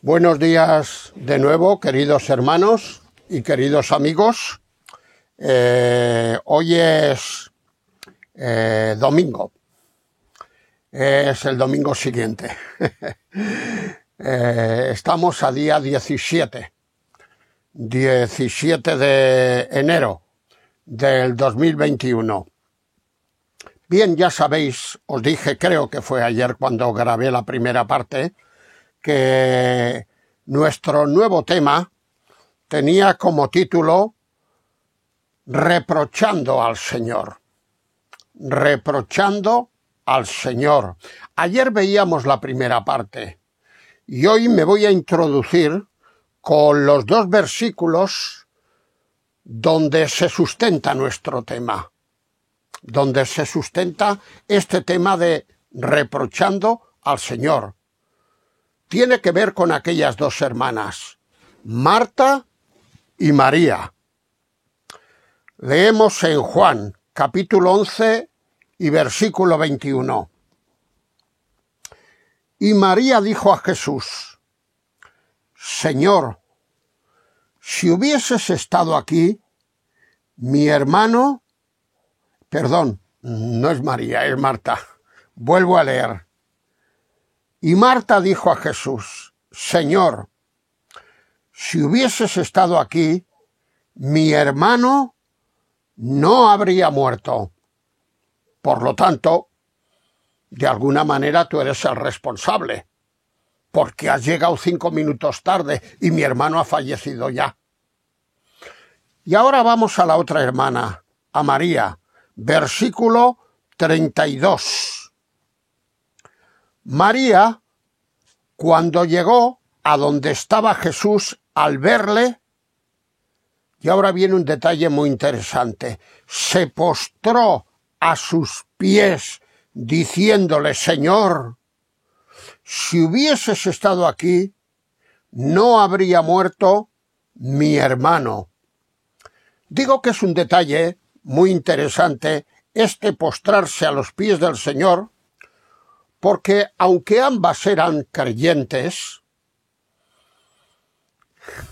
Buenos días de nuevo, queridos hermanos y queridos amigos. Hoy es domingo. Es el domingo siguiente. Estamos a día 17 de enero del 2021. Bien, ya sabéis, os dije, creo que fue ayer cuando grabé la primera parte, que nuestro nuevo tema tenía como título Reprochando al Señor. Reprochando al Señor. Ayer veíamos la primera parte y hoy me voy a introducir con los dos versículos donde se sustenta nuestro tema, donde se sustenta este tema de reprochando al Señor. Tiene que ver con aquellas dos hermanas, Marta y María. Leemos en Juan, capítulo 11 y versículo 21. Y María dijo a Jesús: Señor, si hubieses estado aquí, mi hermano... Perdón, no es María, es Marta. Vuelvo a leer. Y Marta dijo a Jesús: Señor, si hubieses estado aquí, mi hermano no habría muerto. Por lo tanto, de alguna manera tú eres el responsable, porque has llegado 5 minutos tarde y mi hermano ha fallecido ya. Y ahora vamos a la otra hermana, a María, versículo 32. María, cuando llegó a donde estaba Jesús, al verle, y ahora viene un detalle muy interesante, se postró a sus pies diciéndole: Señor, si hubieses estado aquí, no habría muerto mi hermano. Digo que es un detalle muy interesante este postrarse a los pies del Señor, porque aunque ambas eran creyentes,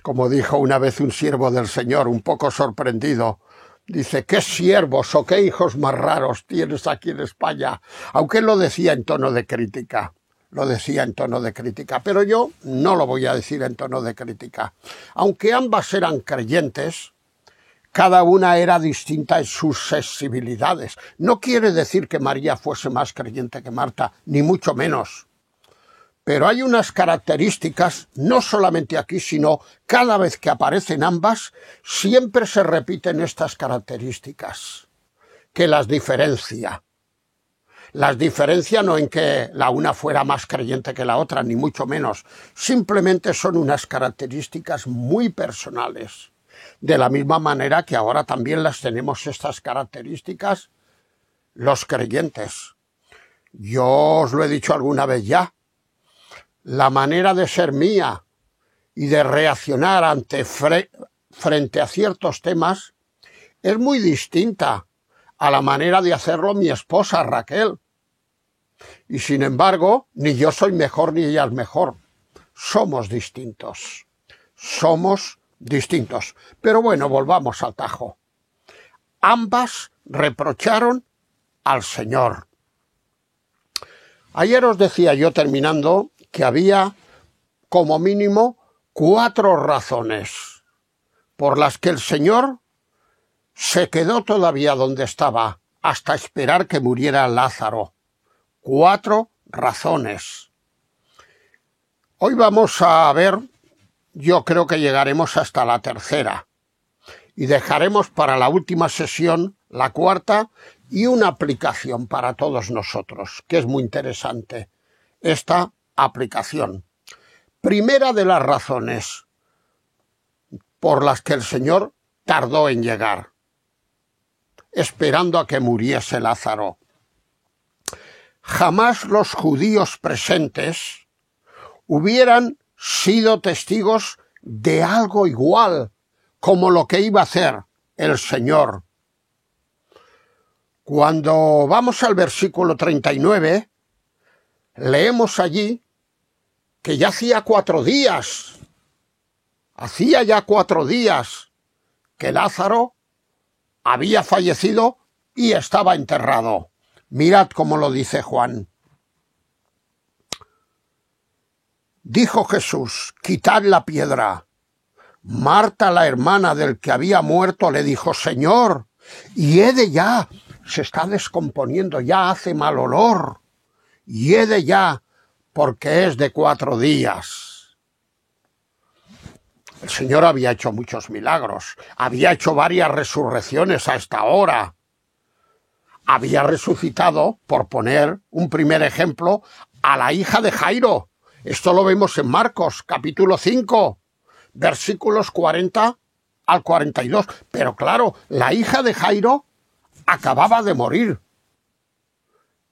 como dijo una vez un siervo del Señor, un poco sorprendido, dice: ¿qué siervos o qué hijos más raros tienes aquí en España? Aunque él lo decía en tono de crítica, pero yo no lo voy a decir en tono de crítica. Aunque ambas eran creyentes, cada una era distinta en sus sensibilidades. No quiere decir que María fuese más creyente que Marta, ni mucho menos. Pero hay unas características, no solamente aquí, sino cada vez que aparecen ambas, siempre se repiten estas características, que las diferencia. Las diferencia no en que la una fuera más creyente que la otra, ni mucho menos. Simplemente son unas características muy personales. De la misma manera que ahora también las tenemos estas características los creyentes. Yo os lo he dicho alguna vez ya. La manera de ser mía y de reaccionar frente a ciertos temas es muy distinta a la manera de hacerlo mi esposa Raquel. Y sin embargo, ni yo soy mejor ni ella es mejor. Somos distintos. Pero bueno, volvamos al tajo. Ambas reprocharon al Señor. Ayer os decía yo, terminando, que había como mínimo 4 razones por las que el Señor se quedó todavía donde estaba hasta esperar que muriera Lázaro. 4 razones. Hoy vamos a ver, yo creo que llegaremos hasta la tercera y dejaremos para la última sesión la cuarta y una aplicación para todos nosotros, que es muy interesante esta aplicación. Primera de las razones por las que el Señor tardó en llegar, esperando a que muriese Lázaro. Jamás los judíos presentes hubieran sido testigos de algo igual como lo que iba a hacer el Señor. Cuando vamos al versículo 39, leemos allí que ya hacía 4 días, hacía ya 4 días que Lázaro había fallecido y estaba enterrado. Mirad cómo lo dice Juan. Dijo Jesús: quitad la piedra. Marta, la hermana del que había muerto, le dijo: Señor, hiede ya, se está descomponiendo, ya hace mal olor. Hiede ya, porque es de 4 días. El Señor había hecho muchos milagros, había hecho varias resurrecciones a esta hora. Había resucitado, por poner un primer ejemplo, a la hija de Jairo. Esto lo vemos en Marcos, capítulo 5, versículos 40 al 42. Pero claro, la hija de Jairo acababa de morir.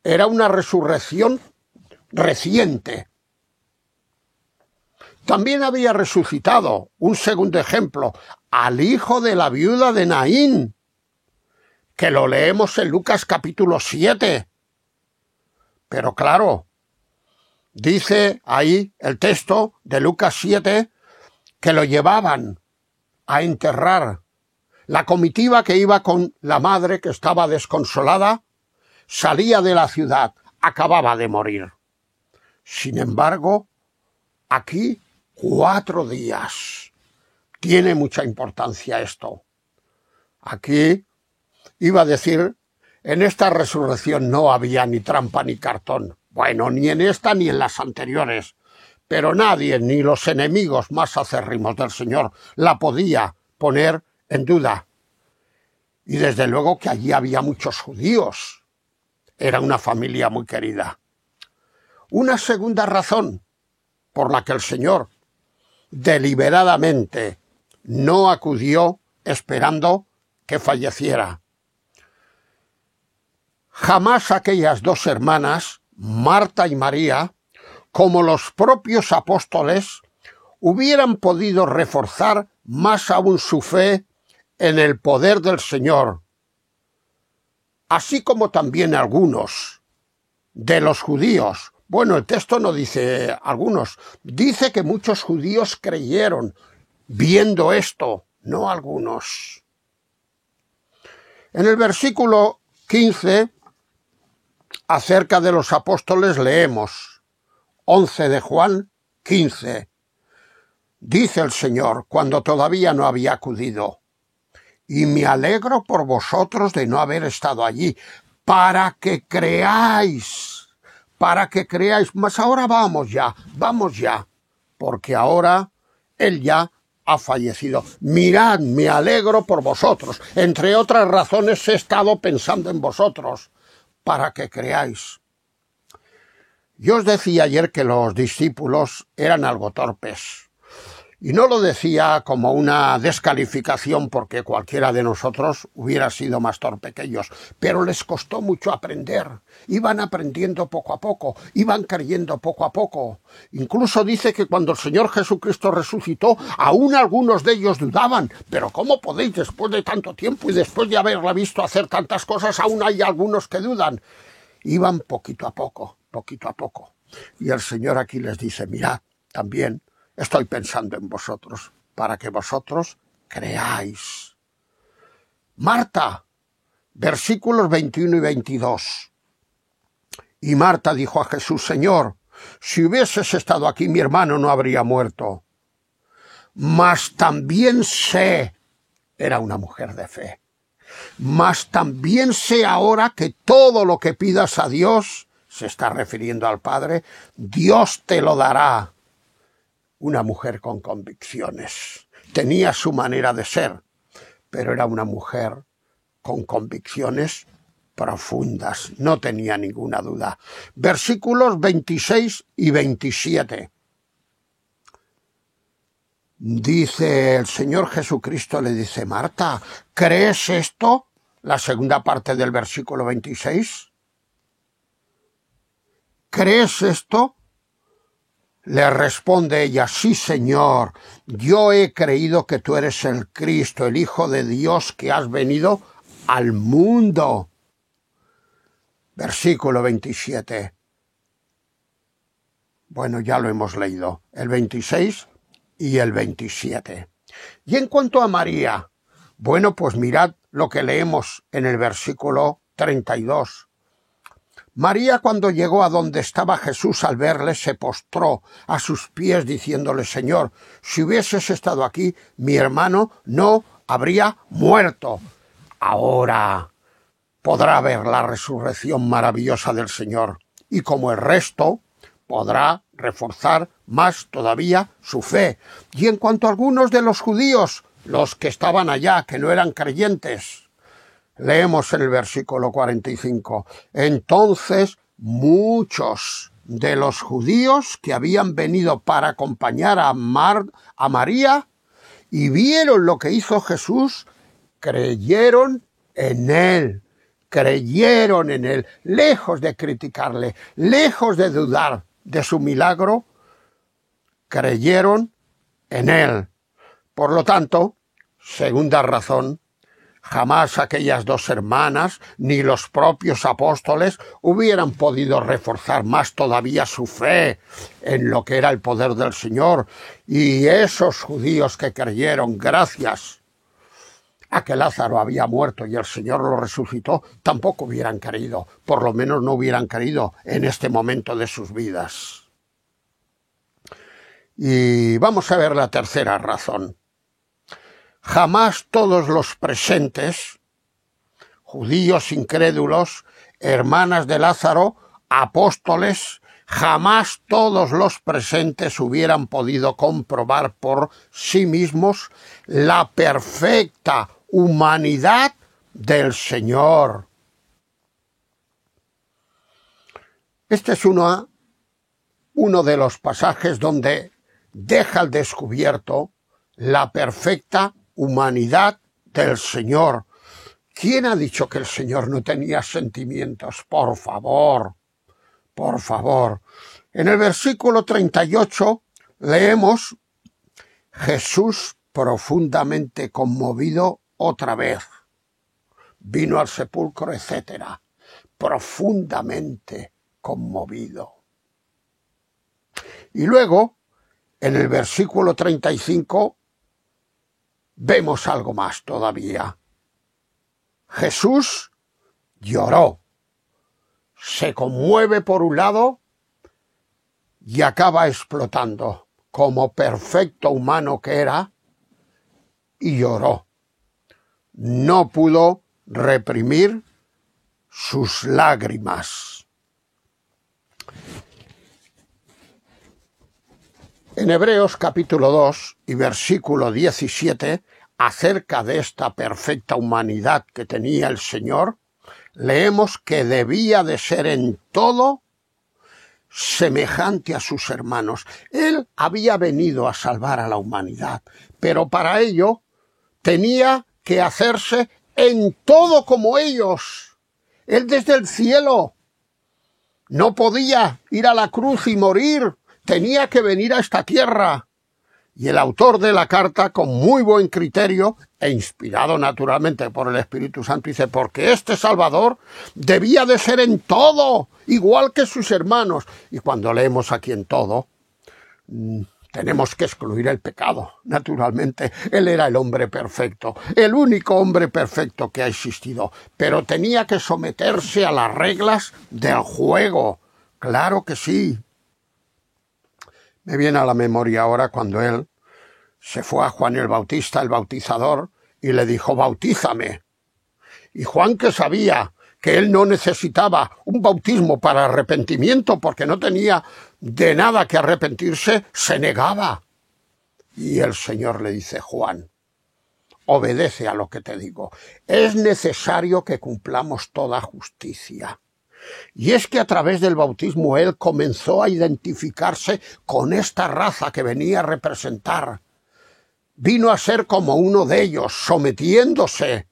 Era una resurrección reciente. También había resucitado, un segundo ejemplo, al hijo de la viuda de Naín, que lo leemos en Lucas capítulo 7. Pero claro, dice ahí el texto de Lucas 7 que lo llevaban a enterrar. La comitiva que iba con la madre, que estaba desconsolada, salía de la ciudad, acababa de morir. Sin embargo, aquí 4 días. Tiene mucha importancia esto. Aquí iba a decir, en esta resurrección no había ni trampa ni cartón. Bueno, ni en esta ni en las anteriores. Pero nadie, ni los enemigos más acérrimos del Señor, la podía poner en duda. Y desde luego que allí había muchos judíos. Era una familia muy querida. Una segunda razón por la que el Señor deliberadamente no acudió esperando que falleciera. Jamás aquellas 2 hermanas, Marta y María, como los propios apóstoles, hubieran podido reforzar más aún su fe en el poder del Señor, así como también algunos de los judíos. Bueno, el texto no dice algunos, dice que muchos judíos creyeron viendo esto, no algunos. En el versículo 15, acerca de los apóstoles, leemos 11 de Juan 15. Dice el Señor, cuando todavía no había acudido: y me alegro por vosotros de no haber estado allí, para que creáis. Mas ahora vamos ya, porque ahora Él ya ha fallecido. Mirad, me alegro por vosotros. Entre otras razones he estado pensando en vosotros, para que creáis. Yo os decía ayer que los discípulos eran algo torpes. Y no lo decía como una descalificación, porque cualquiera de nosotros hubiera sido más torpe que ellos, pero les costó mucho aprender. Iban aprendiendo poco a poco, iban creyendo poco a poco. Incluso dice que cuando el Señor Jesucristo resucitó, aún algunos de ellos dudaban. Pero ¿cómo podéis, después de tanto tiempo y después de haberla visto hacer tantas cosas, aún hay algunos que dudan? Iban poquito a poco, poquito a poco. Y el Señor aquí les dice: mirad, también estoy pensando en vosotros, para que vosotros creáis. Marta, versículos 21 y 22. Y Marta dijo a Jesús: Señor, si hubieses estado aquí, mi hermano no habría muerto. Mas también sé, era una mujer de fe, mas también sé ahora que todo lo que pidas a Dios, se está refiriendo al Padre, Dios te lo dará. Una mujer con convicciones. Tenía su manera de ser, pero era una mujer con convicciones profundas. No tenía ninguna duda. Versículos 26 y 27. Dice el Señor Jesucristo, le dice: Marta, ¿crees esto? La segunda parte del versículo 26. ¿Crees esto? Le responde ella: sí, Señor, yo he creído que tú eres el Cristo, el Hijo de Dios, que has venido al mundo. Versículo 27. Bueno, ya lo hemos leído, el 26 y el 27. Y en cuanto a María, bueno, pues mirad lo que leemos en el versículo 32. María, cuando llegó a donde estaba Jesús, al verle, se postró a sus pies diciéndole: Señor, si hubieses estado aquí, mi hermano no habría muerto. Ahora podrá ver la resurrección maravillosa del Señor, y como el resto, podrá reforzar más todavía su fe. Y en cuanto a algunos de los judíos, los que estaban allá, que no eran creyentes, leemos en el versículo 45. Entonces muchos de los judíos que habían venido para acompañar a María y vieron lo que hizo Jesús, creyeron en él. Creyeron en él, lejos de criticarle, lejos de dudar de su milagro, creyeron en él. Por lo tanto, segunda razón, jamás aquellas dos hermanas ni los propios apóstoles hubieran podido reforzar más todavía su fe en lo que era el poder del Señor. Y esos judíos que creyeron gracias a que Lázaro había muerto y el Señor lo resucitó, tampoco hubieran creído, por lo menos no hubieran creído en este momento de sus vidas. Y vamos a ver la tercera razón. Jamás todos los presentes, judíos incrédulos, hermanas de Lázaro, apóstoles, jamás todos los presentes hubieran podido comprobar por sí mismos la perfecta humanidad del Señor. Este es uno de los pasajes donde deja al descubierto la perfecta humanidad del Señor. ¿Quién ha dicho que el Señor no tenía sentimientos? Por favor, por favor. En el versículo 38 leemos: Jesús, profundamente conmovido otra vez, vino al sepulcro, etcétera. Profundamente conmovido. Y luego, en el versículo 35, vemos algo más todavía. Jesús lloró, se conmueve por un lado y acaba explotando como perfecto humano que era, y lloró. No pudo reprimir sus lágrimas. En Hebreos capítulo 2 y versículo 17, acerca de esta perfecta humanidad que tenía el Señor, leemos que debía de ser en todo semejante a sus hermanos. Él había venido a salvar a la humanidad, pero para ello tenía que hacerse en todo como ellos. Él desde el cielo no podía ir a la cruz y morir, tenía que venir a esta tierra. Y el autor de la carta, con muy buen criterio, e inspirado naturalmente por el Espíritu Santo, dice: porque este Salvador debía de ser en todo, igual que sus hermanos. Y cuando leemos aquí en todo, tenemos que excluir el pecado, naturalmente. Él era el hombre perfecto, el único hombre perfecto que ha existido, pero tenía que someterse a las reglas del juego. Claro que sí. Me viene a la memoria ahora cuando él se fue a Juan el Bautista, el bautizador, y le dijo: bautízame. Y Juan, que sabía que él no necesitaba un bautismo para arrepentimiento porque no tenía de nada que arrepentirse, se negaba. Y el Señor le dice: Juan, obedece a lo que te digo. Es necesario que cumplamos toda justicia. Y es que a través del bautismo él comenzó a identificarse con esta raza que venía a representar. Vino a ser como uno de ellos, sometiéndose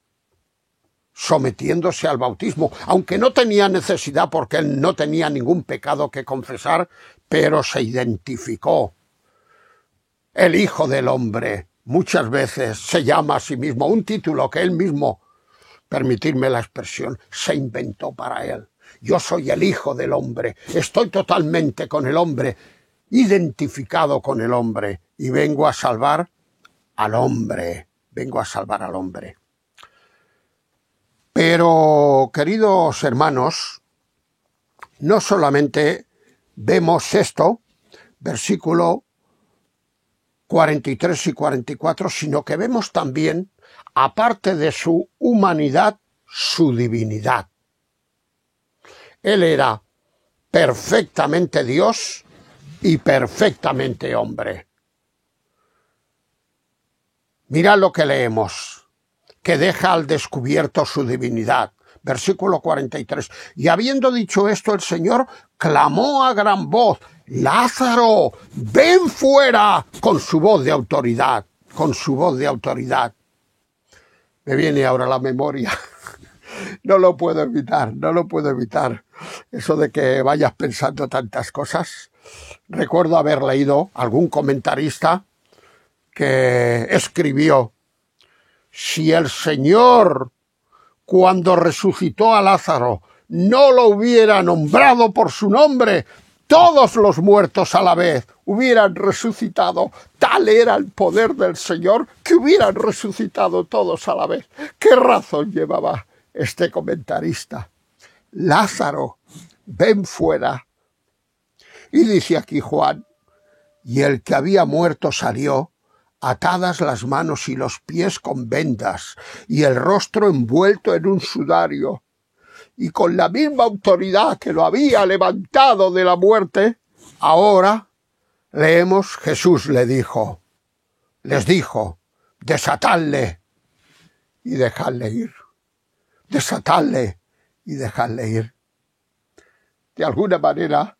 al bautismo, aunque no tenía necesidad porque él no tenía ningún pecado que confesar, pero se identificó. El Hijo del Hombre muchas veces se llama a sí mismo, un título que él mismo, permitidme la expresión, se inventó para él. Yo soy el Hijo del Hombre, estoy totalmente con el hombre, identificado con el hombre y vengo a salvar al hombre. Vengo a salvar al hombre. Pero, queridos hermanos, no solamente vemos esto, versículo 43 y 44, sino que vemos también, aparte de su humanidad, su divinidad. Él era perfectamente Dios y perfectamente hombre. Mirad lo que leemos, que deja al descubierto su divinidad. Versículo 43. Y habiendo dicho esto, el Señor clamó a gran voz: Lázaro, ven fuera, con su voz de autoridad, con su voz de autoridad. Me viene ahora a la memoria. No lo puedo evitar, no lo puedo evitar. Eso de que vayas pensando tantas cosas. Recuerdo haber leído algún comentarista que escribió: si el Señor, cuando resucitó a Lázaro, no lo hubiera nombrado por su nombre, todos los muertos a la vez hubieran resucitado. Tal era el poder del Señor que hubieran resucitado todos a la vez. ¿Qué razón llevaba este comentarista? Lázaro, ven fuera. Y dice aquí Juan: y el que había muerto salió, atadas las manos y los pies con vendas, y el rostro envuelto en un sudario. Y con la misma autoridad que lo había levantado de la muerte, ahora leemos: Jesús les dijo, desatadle y dejadle ir. Desatadle y dejadle ir. De alguna manera,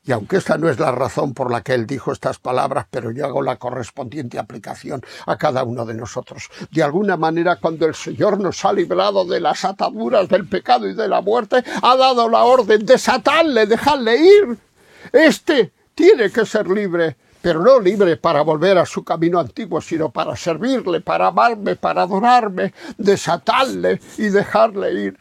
y aunque esta no es la razón por la que él dijo estas palabras, pero yo hago la correspondiente aplicación a cada uno de nosotros. De alguna manera, cuando el Señor nos ha librado de las ataduras del pecado y de la muerte, ha dado la orden: desatadle, dejadle ir. Este tiene que ser libre, pero no libre para volver a su camino antiguo, sino para servirle, para amarme, para adorarme. Desatadle y dejarle ir.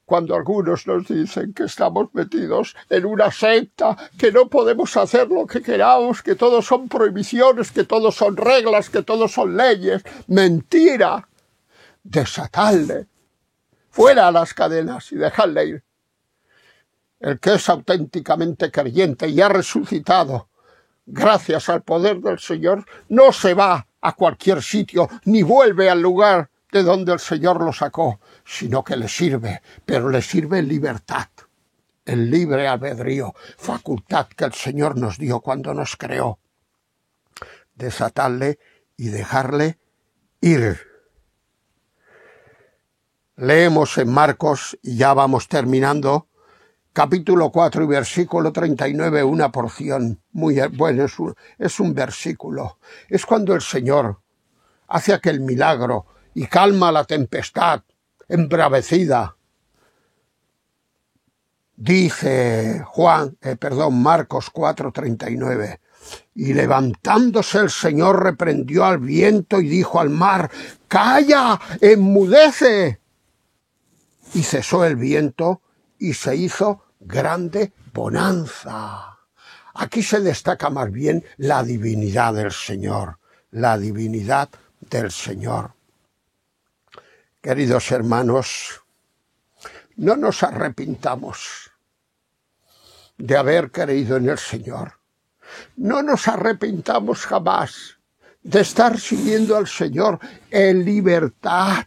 Cuando algunos nos dicen que estamos metidos en una secta, que no podemos hacer lo que queramos, que todo son prohibiciones, que todo son reglas, que todo son leyes. ¡Mentira! Desatadle. Fuera las cadenas y dejadle ir. El que es auténticamente creyente y ha resucitado gracias al poder del Señor, no se va a cualquier sitio ni vuelve al lugar de donde el Señor lo sacó, sino que le sirve, pero le sirve en libertad, el libre albedrío, facultad que el Señor nos dio cuando nos creó. Desatarle y dejarle ir. Leemos en Marcos, y ya vamos terminando, capítulo 4 y versículo 39, una porción muy bueno, es un versículo. Es cuando el Señor hace aquel milagro y calma la tempestad embravecida. Dice Marcos 4:39. Y levantándose el Señor reprendió al viento y dijo al mar: ¡Calla, enmudece! Y cesó el viento y se hizo grande bonanza. Aquí se destaca más bien la divinidad del Señor, la divinidad del Señor. Queridos hermanos, no nos arrepintamos de haber creído en el Señor. No nos arrepintamos jamás de estar siguiendo al Señor en libertad,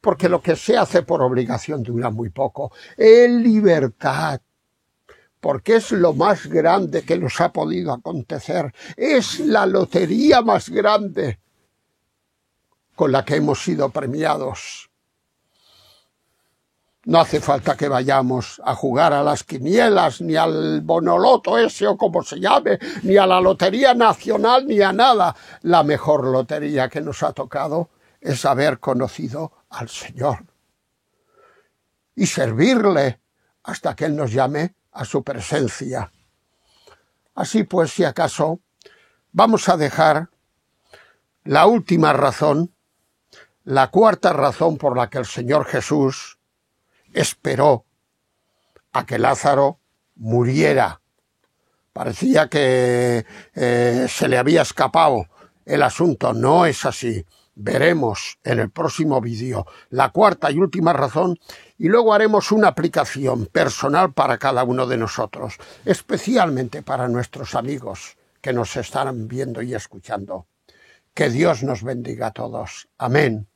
porque lo que se hace por obligación dura muy poco. En libertad, porque es lo más grande que nos ha podido acontecer. Es la lotería más grande con la que hemos sido premiados. No hace falta que vayamos a jugar a las quinielas, ni al bonoloto ese o como se llame, ni a la lotería nacional, ni a nada. La mejor lotería que nos ha tocado es haber conocido al Señor y servirle hasta que Él nos llame a su presencia. Así pues, si acaso, vamos a dejar la última razón, la cuarta razón por la que el Señor Jesús esperó a que Lázaro muriera Parecía que se le había escapado el asunto. No es así. Veremos en el próximo vídeo la cuarta y última razón y luego haremos una aplicación personal para cada uno de nosotros, especialmente para nuestros amigos que nos estarán viendo y escuchando. Que Dios nos bendiga a todos. Amén.